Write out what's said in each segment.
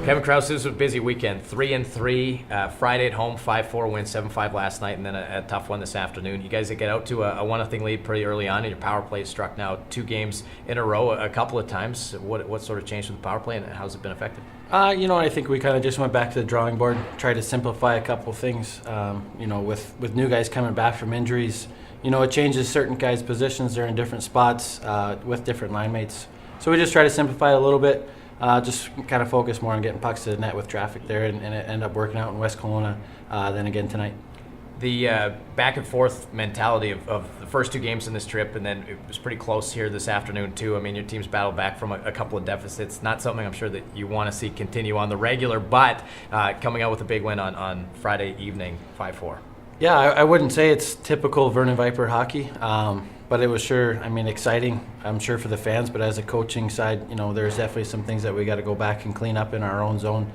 Kevin Krause, this was a busy weekend. 3-3, Friday at home, 5-4 win, 7-5 last night, and then a tough one this afternoon. You guys get out to a 1-0 lead pretty early on, and your power play struck now 2 games in a row a couple of times. What sort of changed with the power play, and how's it been affected? I think we kind of just went back to the drawing board, tried to simplify a couple of things. With new guys coming back from injuries, it changes certain guys' positions. They're in different spots with different line mates. So we just try to simplify it a little bit. Just kind of focus more on getting pucks to the net with traffic there, and it ended up working out in West Kelowna then again tonight. The back and forth mentality of the first 2 games in this trip, and then it was pretty close here this afternoon too. I mean, your team's battled back from a couple of deficits. Not something I'm sure that you want to see continue on the regular, but coming out with a big win on Friday evening, 5-4. Yeah, I wouldn't say it's typical Vernon Viper hockey, but it was exciting, I'm sure, for the fans. But as a coaching side, there's definitely some things that we got to go back and clean up in our own zone,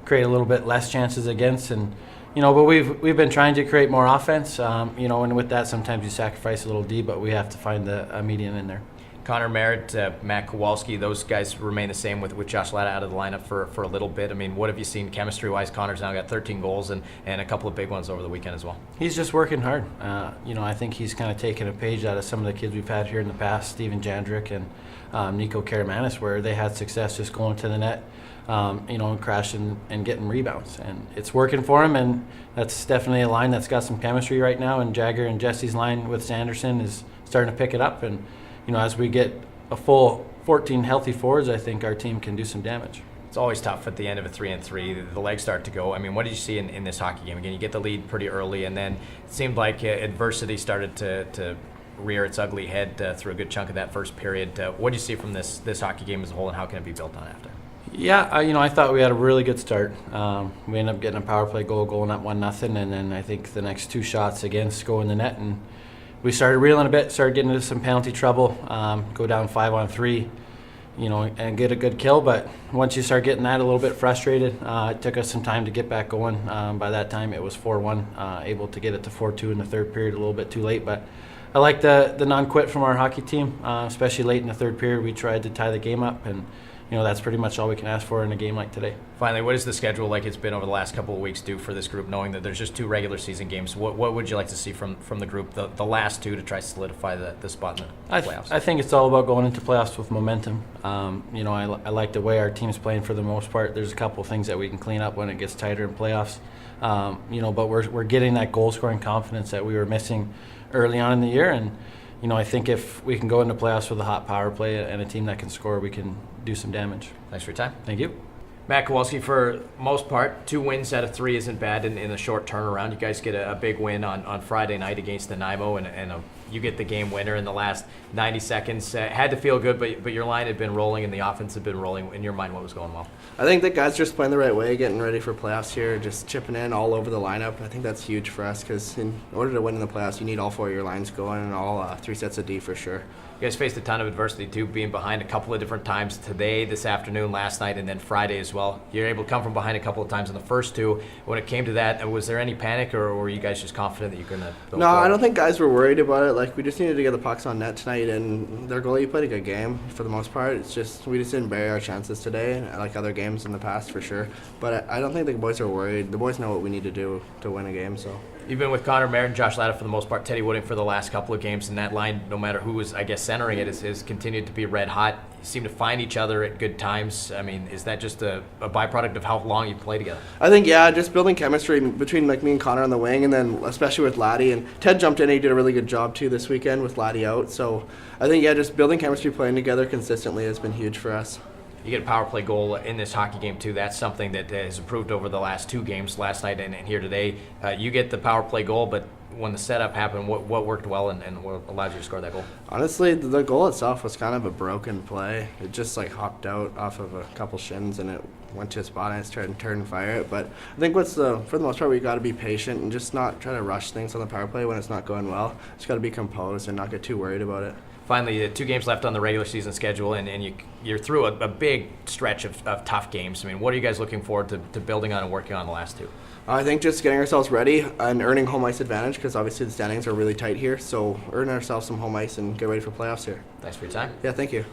create a little bit less chances against. And, but we've been trying to create more offense, and with that sometimes you sacrifice a little D, but we have to find a median in there. Connor Merritt, Matt Kowalski, those guys remain the same with Josh Latta out of the lineup for a little bit. I mean, what have you seen chemistry-wise? Connor's now got 13 goals and a couple of big ones over the weekend as well. He's just working hard. I think he's kind of taken a page out of some of the kids we've had here in the past, Steven Jandrick and Nico Karamanis, where they had success just going to the net, and crashing and getting rebounds. And it's working for him, and that's definitely a line that's got some chemistry right now. And Jagger and Jesse's line with Sanderson is starting to pick it up. And as we get a full 14 healthy forwards, I think our team can do some damage. It's always tough at the end of a 3-3. The legs start to go. I mean, what did you see in this hockey game? Again, you get the lead pretty early, and then it seemed like adversity started to rear its ugly head through a good chunk of that first period. What do you see from this hockey game as a whole, and how can it be built on after? Yeah, I thought we had a really good start. We ended up getting a power play goal, going up 1-0, and then I think the next 2 shots against go in the net, and we started reeling a bit, started getting into some penalty trouble, go down 5-on-3, and get a good kill. But once you start getting that, a little bit frustrated. It took us some time to get back going. By that time, it was 4-1, able to get it to 4-2 in the third period, a little bit too late. But I like the non-quit from our hockey team, especially late in the third period. We tried to tie the game up, and that's pretty much all we can ask for in a game like today. Finally, what is the schedule like it's been over the last couple of weeks do for this group, knowing that there's just 2 regular season games? What would you like to see from the group, the last 2, to try to solidify the spot in the playoffs? I think it's all about going into playoffs with momentum. I like the way our team's playing for the most part. There's a couple of things that we can clean up when it gets tighter in playoffs. But we're getting that goal-scoring confidence that we were missing early on in the year. And, I think if we can go into playoffs with a hot power play and a team that can score, we can do some damage. Thanks for your time. Thank you. Matt Kowalski, for most part, 2 wins out of 3 isn't bad in a short turnaround. You guys get a big win on Friday night against Nanaimo, and you get the game winner in the last 90 seconds. Had to feel good, but your line had been rolling and the offense had been rolling. In your mind, what was going well? I think the guys just playing the right way, getting ready for playoffs here, just chipping in all over the lineup. I think that's huge for us because in order to win in the playoffs, you need all 4 of your lines going and all 3 sets of D for sure. You guys faced a ton of adversity, too, being behind a couple of different times today, this afternoon, last night, and then Friday as well. You're able to come from behind a couple of times in the first 2. When it came to that, was there any panic, or were you guys just confident that you're going to build No, forward? I don't think guys were worried about it. We just needed to get the pucks on net tonight, and their goalie played a good game for the most part. It's just we just didn't bury our chances today, like other games in the past for sure. But I don't think the boys are worried. The boys know what we need to do to win a game, so. You've been with Connor Merritt and Josh Latta for the most part, Teddy Wooding for the last couple of games, and that line, no matter who was, centering it, has continued to be red hot. You seem to find each other at good times. I mean, is that just a byproduct of how long you play together? I think, yeah, just building chemistry between me and Connor on the wing, and then especially with Laddie. And Ted jumped in and he did a really good job, too, this weekend with Laddie out. So I think, yeah, just building chemistry, playing together consistently has been huge for us. You get a power play goal in this hockey game, too. That's something that has improved over the last 2 games, last night and here today. You get the power play goal, but when the setup happened, what worked well and what allowed you to score that goal? Honestly, the goal itself was kind of a broken play. It just hopped out off of a couple shins, and went to a spot and tried to turn and fire it. But I think for the most part, we got to be patient and just not try to rush things on the power play when it's not going well. Just got to be composed and not get too worried about it. Finally, 2 games left on the regular season schedule, and you're through a big stretch of tough games. I mean, what are you guys looking forward to building on and working on the last 2? I think just getting ourselves ready and earning home ice advantage, because obviously the standings are really tight here. So earn ourselves some home ice and get ready for playoffs here. Thanks for your time. Yeah, thank you.